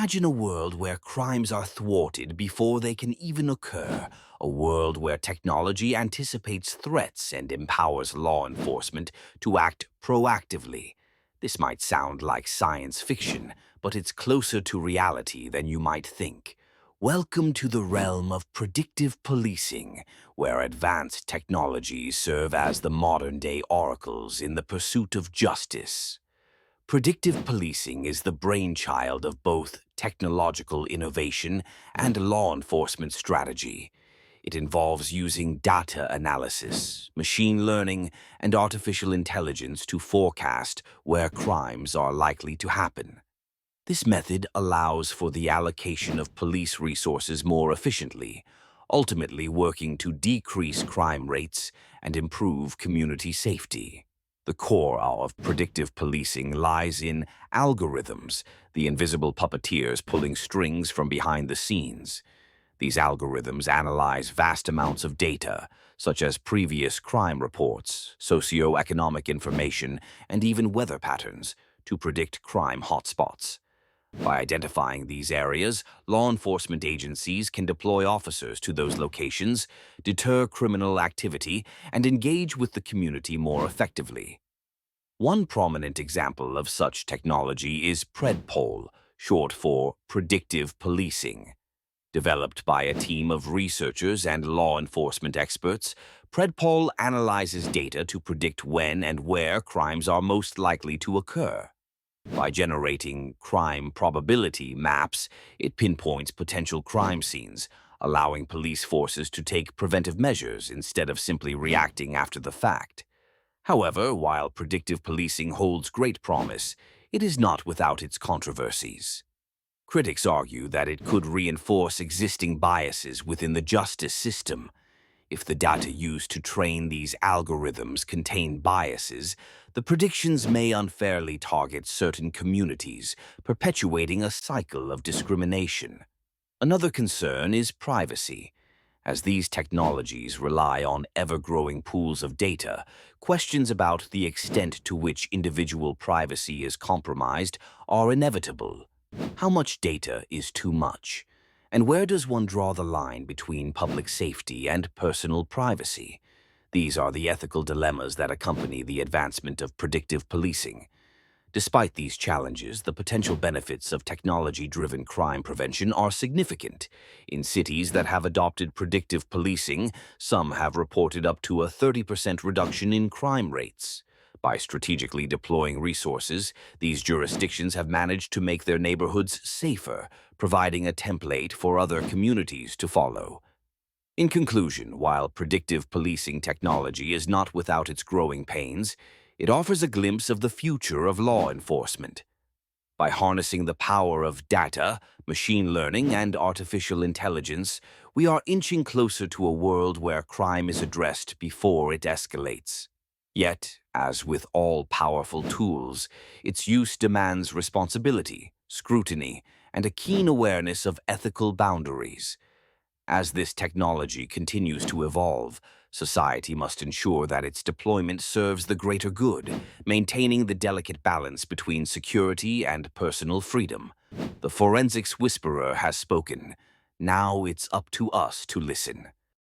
Imagine a world where crimes are thwarted before they can even occur, a world where technology anticipates threats and empowers law enforcement to act proactively. This might sound like science fiction, but it's closer to reality than you might think. Welcome to the realm of predictive policing, where advanced technologies serve as the modern-day oracles in the pursuit of justice. Predictive policing is the brainchild of both technological innovation and law enforcement strategy. It involves using data analysis, machine learning, and artificial intelligence to forecast where crimes are likely to happen. This method allows for the allocation of police resources more efficiently, ultimately working to decrease crime rates and improve community safety. The core of predictive policing lies in algorithms, the invisible puppeteers pulling strings from behind the scenes. These algorithms analyze vast amounts of data, such as previous crime reports, socioeconomic information, and even weather patterns, to predict crime hotspots. By identifying these areas, law enforcement agencies can deploy officers to those locations, deter criminal activity, and engage with the community more effectively. One prominent example of such technology is predpol, short for predictive policing. Developed by a team of researchers and law enforcement experts, predpol analyzes data to predict when and where crimes are most likely to occur. By generating crime probability maps, it pinpoints potential crime scenes, allowing police forces to take preventive measures instead of simply reacting after the fact. However, while predictive policing holds great promise, it is not without its controversies. Critics argue that it could reinforce existing biases within the justice system. If the data used to train these algorithms contain biases, the predictions may unfairly target certain communities, perpetuating a cycle of discrimination. Another concern is privacy. As these technologies rely on ever-growing pools of data, questions about the extent to which individual privacy is compromised are inevitable. How much data is too much? And where does one draw the line between public safety and personal privacy? These are the ethical dilemmas that accompany the advancement of predictive policing. Despite these challenges, the potential benefits of technology-driven crime prevention are significant. In cities that have adopted predictive policing, some have reported up to a 30% reduction in crime rates. By strategically deploying resources, these jurisdictions have managed to make their neighborhoods safer, providing a template for other communities to follow. In conclusion, while predictive policing technology is not without its growing pains, it offers a glimpse of the future of law enforcement. By harnessing the power of data, machine learning, and artificial intelligence, we are inching closer to a world where crime is addressed before it escalates. Yet, as with all powerful tools, its use demands responsibility, scrutiny, and a keen awareness of ethical boundaries. As this technology continues to evolve, society must ensure that its deployment serves the greater good, maintaining the delicate balance between security and personal freedom. The forensics whisperer has spoken. Now it's up to us to listen.